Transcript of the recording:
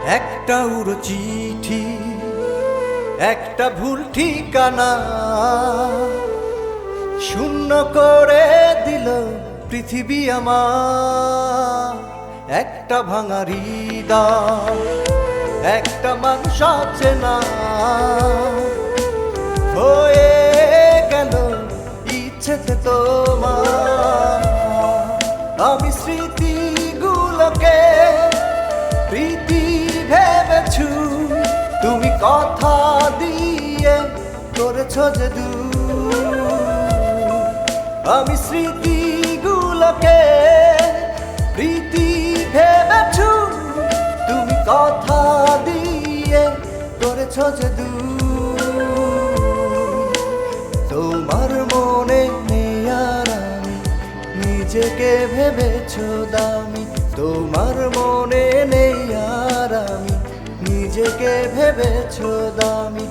একটা উড়ো চিঠি, একটা ভুল ঠিকানা শূন্য করে দিল পৃথিবী আমার। একটা ভাঙা হৃদয়, একটা মানুষ চেনা হয়ে গেল ইচ্ছেতে তোমার। আমি স্মৃতিগুলোকে প্রীতি ভেবেছু, তুমি কথা দিয়ে করেছ যে দূর। আমি স্মৃতিগুলোকে প্রীতি ভেবেছু, তুমি কথা দিয়ে করেছ যে দূর। তোমার মনে নেই আর আমি নিজেকে ভেবেছ দামি। তোমার মনে নেই আর আমি নিজেকে ভেবেছ দামি।